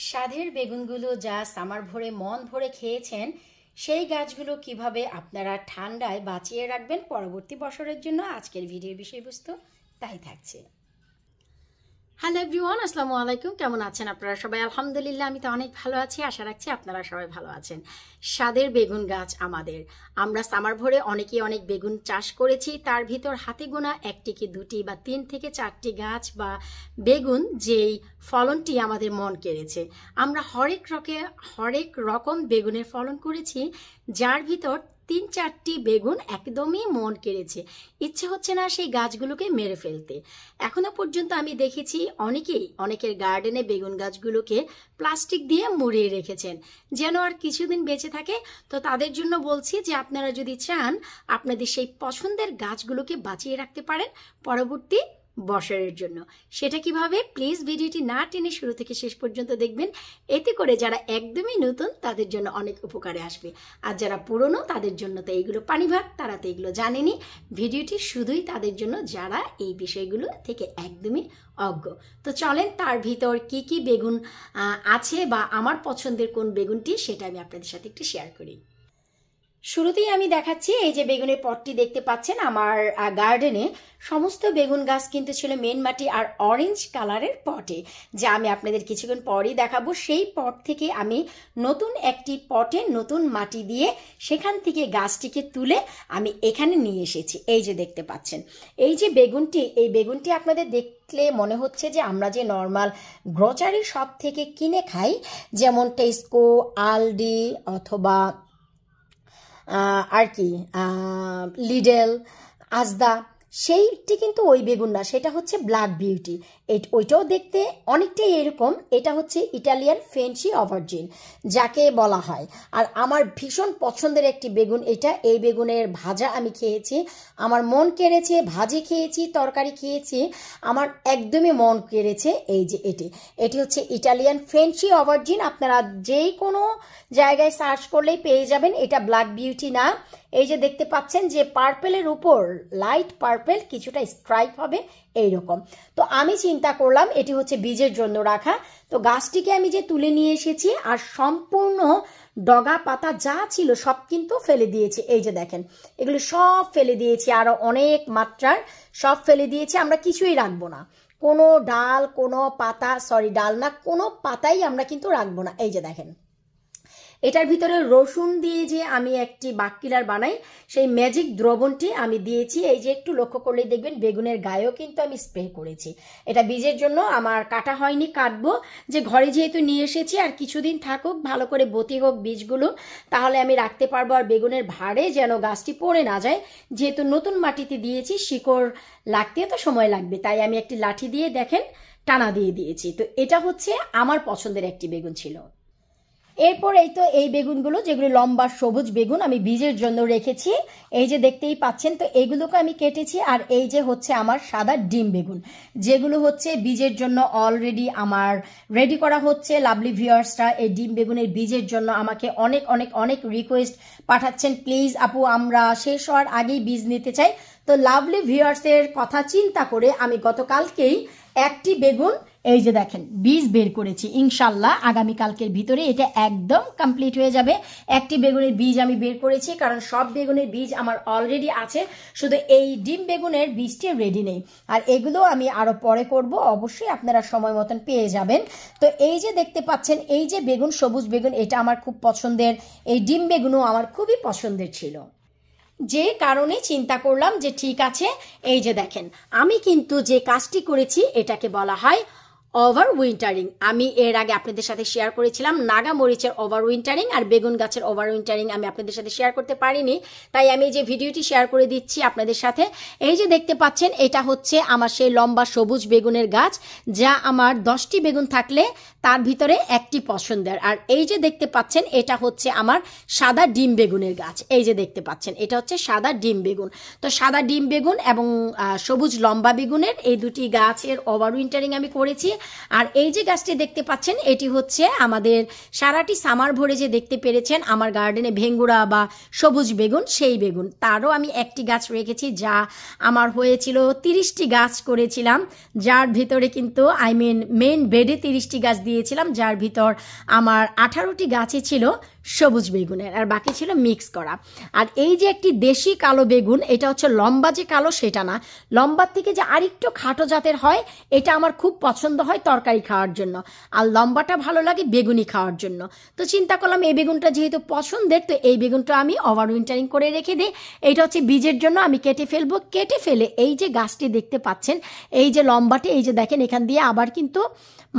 স্বাদের বেগুনগুলো যা সামার ভরে মন ভরে খেয়েছেন সেই গাছগুলো কিভাবে আপনারা ঠান্ডায় বাঁচিয়ে রাখবেন পরবর্তী বছরের জন্য আজকের ভিডিওর বিষয়বস্তু তাই থাকছে। হ্যালো এভরিওয়ান, আসসালামু আলাইকুম। কেমন আছেন আপনারা সবাই? আলহামদুলিল্লাহ, আমি তো অনেক ভালো আছি। আশা রাখছি আপনারা সবাই ভালো আছেন। স্বাদের বেগুন গাছ আমরা সামার ভরে অনেকেই অনেক বেগুন চাষ করেছি। তার ভিতর হাতে গোনা একটি কি দুটি বা 3 থেকে 4টি গাছ বা বেগুন যেই ফলনটি আমাদের মন কেড়েছে। আমরা হরেক রকম বেগুনের ফলন করেছি, যার ভিতর 3-4টি বেগুন একদমই মন কেড়েছে। ইচ্ছে হচ্ছে না সেই গাছগুলোকে মেরে ফেলতে। এখনো পর্যন্ত আমি দেখেছি অনেকের গার্ডেনে বেগুন গাছগুলোকে প্লাস্টিক দিয়ে মুড়িয়ে রেখেছেন যেন আর কিছুদিন বেঁচে থাকে। তো তাদের জন্য বলছি যে আপনারা যদি চান আপনাদের সেই পছন্দের গাছগুলোকে বাঁচিয়ে রাখতে পারেন পরবর্তী বছরের জন্য। সেটা কিভাবে, প্লিজ ভিডিওটি না টেনে শুরু থেকে শেষ পর্যন্ত দেখবেন। এতে করে যারা একদমই নতুন তাদের জন্য অনেক উপকারে আসবে, আর যারা পুরনো তাদের জন্য তো এইগুলো পানিভাত, তারা তো এগুলো জানেনি। ভিডিওটি শুধুই তাদের জন্য যারা এই বিষয়গুলো থেকে একদমই অজ্ঞ। তো চলেন তার ভিতর কি কি বেগুন আছে বা আমার পছন্দের কোন বেগুনটি সেটা আমি আপনাদের সাথে একটু শেয়ার করি। শুরুতেই আমি দেখাচ্ছি এই যে বেগুনের পটটি দেখতে পাচ্ছেন। আমার গার্ডেনে সমস্ত বেগুন গাছ কিন্তু ছিল মেন মাটি আর অরেঞ্জ কালারের পটে, যা আমি আপনাদের কিছুক্ষণ পরেই দেখাবো। সেই পট থেকে আমি নতুন একটি পটে নতুন মাটি দিয়ে সেখান থেকে গাছটিকে তুলে আমি এখানে নিয়ে এসেছি। এই যে দেখতে পাচ্ছেন এই যে বেগুনটি আপনাদের দেখলে মনে হচ্ছে যে আমরা যে নর্মাল গ্রোসারি শপ থেকে কিনে খাই, যেমন টেস্কো, আলডি অথবা আর কি লিডেল, আজদা, সেইটি কিন্তু ওই বেগুন না, সেটা হচ্ছে ব্ল্যাক বিউটি। ওইটাও দেখতে অনেকটাই এরকম। এটা হচ্ছে ইটালিয়ান ফেন্সি অভারজিন যাকে বলা হয়। আর আমার ভীষণ পছন্দের একটি বেগুন এটা। এই বেগুনের ভাজা আমি খেয়েছি, আমার মন কেড়েছে। ভাজি খেয়েছি, তরকারি খেয়েছি, আমার একদমই মন কেড়েছে। এই যে এটি হচ্ছে ইটালিয়ান ফেন্সি অভারজিন। আপনারা যেই কোনো জায়গায় সার্চ করলেই পেয়ে যাবেন। এটা ব্ল্যাক বিউটি না। এই যে দেখতে পাচ্ছেন যে পার্পেলের উপর লাইট পার্পেল কিছুটা স্ট্রাইপ হবে এইরকম। তো আমি চিন্তা করলাম এটি হচ্ছে বীজের জন্য রাখা। তো গাছটিকে আমি যে তুলে নিয়ে এসেছি আর সম্পূর্ণ ডগা পাতা যা ছিল সব কিন্তু ফেলে দিয়েছি। এই যে দেখেন এগুলো সব ফেলে দিয়েছি, আরো অনেক মাত্রার সব ফেলে দিয়েছি। আমরা কিছুই রাখবো না, কোনো ডাল, কোনো পাতা, ডাল না, কোনো পাতাই আমরা কিন্তু রাখবো না। এই যে দেখেন এটার ভিতরে রসুন দিয়ে যে আমি একটি বাককিলার বানাই সেই ম্যাজিক দ্রবণটি আমি দিয়েছি। এই যে একটু লক্ষ্য করলেই দেখবেন বেগুনের গায়েও কিন্তু আমি স্প্রে করেছি। এটা বীজের জন্য, আমার কাটা হয়নি, কাটবো। যে ঘরে যেহেতু নিয়ে এসেছি আর কিছুদিন থাকুক, ভালো করে বতি হোক বীজগুলো, তাহলে আমি রাখতে পারবো। আর বেগুনের ভাড়ে যেন গাছটি পড়ে না যায়, যেহেতু নতুন মাটিতে দিয়েছি শিকড় লাগতে তো সময় লাগবে, তাই আমি একটি লাঠি দিয়ে দেখেন টানা দিয়ে দিয়েছি। তো এটা হচ্ছে আমার পছন্দের একটি বেগুন ছিল। এরপর এই বেগুনগুলো যেগুলো লম্বা সবুজ বেগুন আমি বীজের জন্য রেখেছি। এই যে দেখতেই পাচ্ছেন। তো এইগুলোকে আমি কেটেছি। আর এই যে হচ্ছে আমার সাদা ডিম বেগুন, যেগুলো হচ্ছে বীজের জন্য অলরেডি আমার রেডি করা হচ্ছে। লাভলি ভিউয়ার্সরা এই ডিম বেগুনের বীজের জন্য আমাকে অনেক অনেক অনেক রিকোয়েস্ট পাঠাচ্ছেন, প্লিজ আপু আমরা শেষ হওয়ার আগেই বীজ নিতে চাই। তো লাভলি ভিউয়ার্সের কথা চিন্তা করে আমি গতকালকেই একটি বেগুন এই যে দেখেন বীজ বের করেছি। ইনশাল্লাহ আগামীকালকের ভিতরে এটা একদম কমপ্লিট হয়ে যাবে। একটি বেগুনের বীজ আমি বের করেছি, কারণ সব বেগুনের বীজ আমার অলরেডি আছে, শুধু এই ডিম বেগুনের বীজটি রেডি নেই। আর এগুলো আমি আরো পরে করব, অবশ্যই আপনারা সময় মতন পেয়ে যাবেন। তো এই যে দেখতে পাচ্ছেন এই যে বেগুন, সবুজ বেগুন, এটা আমার খুব পছন্দের। এই ডিম বেগুনও আমার খুবই পছন্দের ছিল, যে কারণে চিন্তা করলাম যে ঠিক আছে। এই যে দেখেন আমি কিন্তু যে কাজটি করেছি এটাকে বলা হয় ওভার উইন্টারিং। আমি এর আগে আপনাদের সাথে শেয়ার করেছিলাম নাগা মরিচের ওভার উইন্টারিং আর বেগুন গাছের ওভার উইন্টারিং আমি আপনাদের সাথে শেয়ার করতে পারিনি, তাই আমি এই যে ভিডিওটি শেয়ার করে দিচ্ছি আপনাদের সাথে। এই যে দেখতে পাচ্ছেন এটা হচ্ছে আমার সেই লম্বা সবুজ বেগুনের গাছ, যা আমার 10টি বেগুন থাকলে তার ভিতরে একটি পছন্দের। আর এই যে দেখতে পাচ্ছেন এটা হচ্ছে আমার সাদা ডিম বেগুনের গাছ। এই যে দেখতে পাচ্ছেন এটা হচ্ছে সাদা ডিম বেগুন। তো সাদা ডিম বেগুন এবং সবুজ লম্বা বেগুনের এই দুটি গাছের ওভার উইন্টারিং আমি করেছি। আর এই যে গাছটি দেখতে পাচ্ছেন এটি হচ্ছে আমাদের সারাটি সামার ভরে যে দেখতে পেরেছেন আমার গার্ডেনে ভেঙ্গুরা বা সবুজ বেগুন, সেই বেগুন। তারও আমি একটি গাছ রেখেছি, যা আমার হয়েছিল 30টি গাছ করেছিলাম, যার ভিতরে কিন্তু মেন বেডে 30টি গাছ দিয়েছিলাম, যার ভিতর আমার 18টি গাছই ছিল সবুজ বেগুনের, আর বাকি ছিল মিক্স করা। আর এই যে একটি দেশি কালো বেগুন, এটা হচ্ছে লম্বা যে কালো সেটা না, লম্বার থেকে যে আরেকটু খাটো জাতের হয়, এটা আমার খুব পছন্দ হয় তরকারি খাওয়ার জন্য, আর লম্বাটা ভালো লাগে বেগুনি খাওয়ার জন্য। তো চিন্তা করলাম এই বেগুনটা যেহেতু পছন্দের, তো এই বেগুনটা আমি ওভার উইন্টারিং করে রেখে দিই। এইটা হচ্ছে বীজের জন্য আমি কেটে ফেলবো। কেটে ফেলে এই যে গাছটি দেখতে পাচ্ছেন, এই যে লম্বাটে, এই যে দেখেন এখান দিয়ে আবার কিন্তু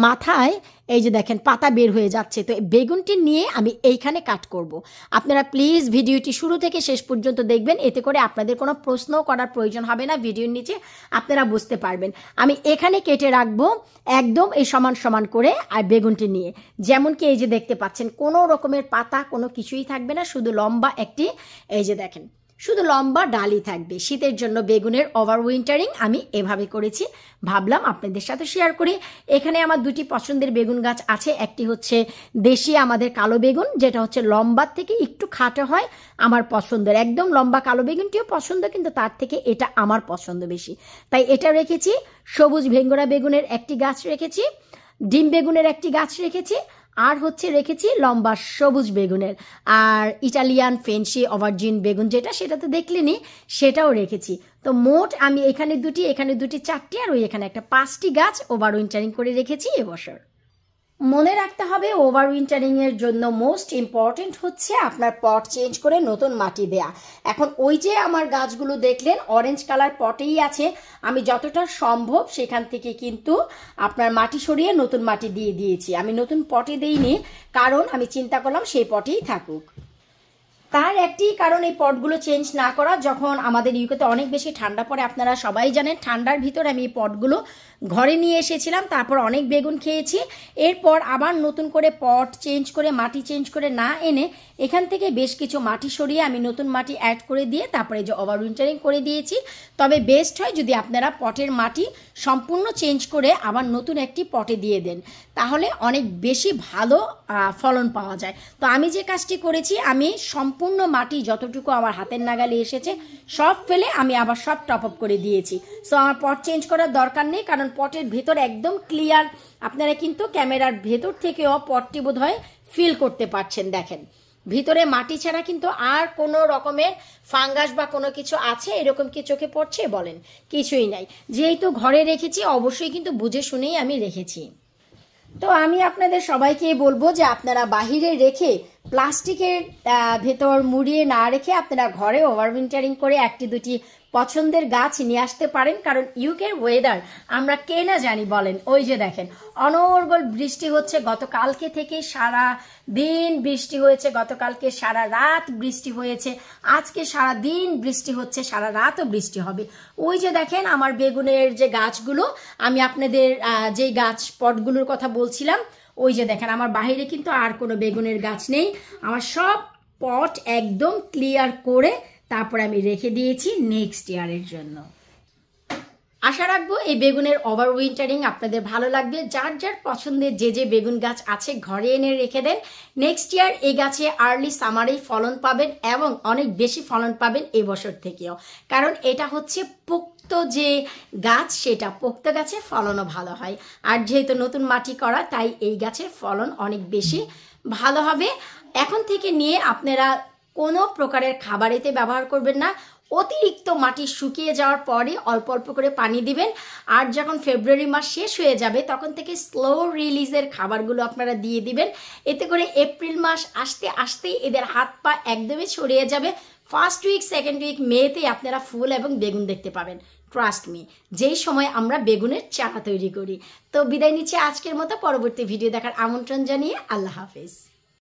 মাথায় এই যে দেখেন পাতা বের হয়ে যাচ্ছে। তো বেগুনটি নিয়ে আমি এইখানে কাট করব। আপনারা প্লিজ ভিডিওটি শুরু থেকে শেষ পর্যন্ত দেখবেন, এতে করে আপনাদের কোনো প্রশ্ন করার প্রয়োজন হবে না, ভিডিওর নিচে আপনারা বুঝতে পারবেন। আমি এখানে কেটে রাখবো একদম এই সমান সমান করে, আর বেগুনটি নিয়ে যেমন কি এই যে দেখতে পাচ্ছেন কোনো রকমের পাতা কোনো কিছুই থাকবে না, শুধু লম্বা একটি, এই যে দেখেন শুধু লম্বা ডালই থাকবে। শীতের জন্য বেগুনের ওভার উইন্টারিং আমি এভাবে করেছি, ভাবলাম আপনাদের সাথে শেয়ার করি। এখানে আমার দুটি পছন্দের বেগুন গাছ আছে, একটি হচ্ছে দেশি আমাদের কালো বেগুন, যেটা হচ্ছে লম্বার থেকে একটু খাটো হয়, আমার পছন্দের একদম লম্বা কালো বেগুনটিও পছন্দ, কিন্তু তার থেকে এটা আমার পছন্দ বেশি, তাই এটা রেখেছি। সবুজ ভেঙ্গরা বেগুনের একটি গাছ রেখেছি, ডিম বেগুনের একটি গাছ রেখেছি, আর হচ্ছে রেখেছি লম্বা সবুজ বেগুনের, আর ইটালিয়ান ফেন্সি অভারজিন বেগুন যেটা, সেটা তো দেখলেনি, সেটাও রেখেছি। তো মোট আমি এখানে দুটি, এখানে দুটি, 4টি, আর ওই এখানে একটা 5টি গাছ ওভার উইন্টারিং করে রেখেছি এবছর। মনে রাখতে হবে ওভার উইন্টারিং এর জন্য মোস্ট ইম্পর্টেন্ট হচ্ছে আপনার পট চেঞ্জ করে নতুন মাটি দেয়া। এখন ওই যে আমার গাছগুলো দেখলেন অরেঞ্জ কালার পটেই আছে, আমি যতটা সম্ভব সেখান থেকে কিন্তু আপনার মাটি সরিয়ে নতুন মাটি দিয়ে দিয়েছি। আমি নতুন পটে দেইনি, কারণ আমি চিন্তা করলাম সেই পটেই থাকুক। তার একটি কারণ এই পটগুলো চেঞ্জ না করা, যখন আমাদের ইউকেতে অনেক বেশি ঠান্ডা পড়ে, আপনারা সবাই জানেন, ঠান্ডার ভিতর আমি এই পটগুলো ঘরে নিয়ে এসেছিলাম, তারপর অনেক বেগুন খেয়েছি। এরপর আবার নতুন করে পট চেঞ্জ করে মাটি চেঞ্জ করে না এনে এখান থেকে বেশ কিছু মাটি সরিয়ে আমি নতুন মাটি অ্যাড করে দিয়ে তারপরে যে ওভার উইন্টারিং করে দিয়েছি। তবে বেস্ট হয় যদি আপনারা পটের মাটি সম্পূর্ণ চেঞ্জ করে আবার নতুন একটি পটে দিয়ে দেন, তাহলে অনেক বেশি ভালো ফলন পাওয়া যায়। তো আমি যে কাজটি করেছি, আমি সম্পূর্ণ মাটি যতটুকু আমার হাতের নাগালে এসেছে সব ফেলে আমি আবার সব টপ আপ করে দিয়েছি। সো আমার পট চেঞ্জ করার দরকার নেই, কারণ পটের ভেতর একদম ক্লিয়ার, আপনারা কিন্তু ক্যামেরার ভেতর থেকেও পটটি বোধহয় ফিল করতে পারছেন। দেখেন ভিতরে মাটি ছাড়া কিন্তু আর কোনো রকমের ফাঙ্গাস বা কোনো কিছু আছে এরকম কি চোখে পড়ছে বলেন? কিছুই নাই। যেহেতু ঘরে রেখেছি অবশ্যই কিন্তু বুঝে শুনেই আমি রেখেছি। তো আমি আপনাদের সবাইকে বলবো যে আপনারা বাহিরে রেখে প্লাস্টিকের ভেতর মুড়িয়ে না রেখে আপনারা ঘরে ওভার উইন্টারিং করে একটি দুটি পছন্দের গাছ নিয়ে আসতে পারেন, কারণ ইউকের ওয়েদার আমরা কে না জানি বলেন। ওই যে দেখেন অনর্গল বৃষ্টি হচ্ছে, গতকালকে থেকে সারা দিন বৃষ্টি হয়েছে, গতকালকে সারা রাত বৃষ্টি হয়েছে, আজকে সারা দিন বৃষ্টি হচ্ছে, সারা রাতও বৃষ্টি হবে। ওই যে দেখেন আমার বেগুনের যে গাছগুলো, আমি আপনাদের যে গাছ পটগুলোর কথা বলছিলাম, ওই যে দেখেন আমার বাইরে কিন্তু আর কোনো বেগুনের গাছ নেই, আমার সব পট একদম ক্লিয়ার করে তারপরে আমি রেখে দিয়েছি নেক্সট ইয়ারের জন্য। আশা রাখবো এই বেগুনের ওভার উইন্টারিং আপনাদের ভালো লাগবে। যার যার পছন্দের যে যে বেগুন গাছ আছে ঘরে এনে রেখে দেন, নেক্সট ইয়ার এই গাছে আর্লি সামারেই ফলন পাবেন এবং অনেক বেশি ফলন পাবেন এই বছর থেকেও, কারণ এটা হচ্ছে পোক্ত যে গাছ, সেটা পোক্ত গাছে ফলনও ভালো হয়। আর যেহেতু নতুন মাটি করা, তাই এই গাছের ফলন অনেক বেশি ভালো হবে। এখন থেকে নিয়ে আপনারা কোনো প্রকারের খাবার এতে ব্যবহার করবেন না, অতিরিক্ত মাটি শুকিয়ে যাওয়ার পরে অল্প অল্প করে পানি দিবেন। আর যখন ফেব্রুয়ারি মাস শেষ হয়ে যাবে তখন থেকে স্লো রিলিজের খাবারগুলো আপনারা দিয়ে দিবেন, এতে করে এপ্রিল মাস আসতে আসতেই এদের হাত পা একদমই ছড়িয়ে যাবে। ফার্স্ট উইক সেকেন্ড উইক মেতেই আপনারা ফুল এবং বেগুন দেখতে পাবেন, ট্রাস্ট মি, যেই সময় আমরা বেগুনের চারা তৈরি করি। তো বিদায় নিচ্ছি আজকের মতো, পরবর্তী ভিডিও দেখার আমন্ত্রণ জানিয়ে আল্লাহ হাফেজ।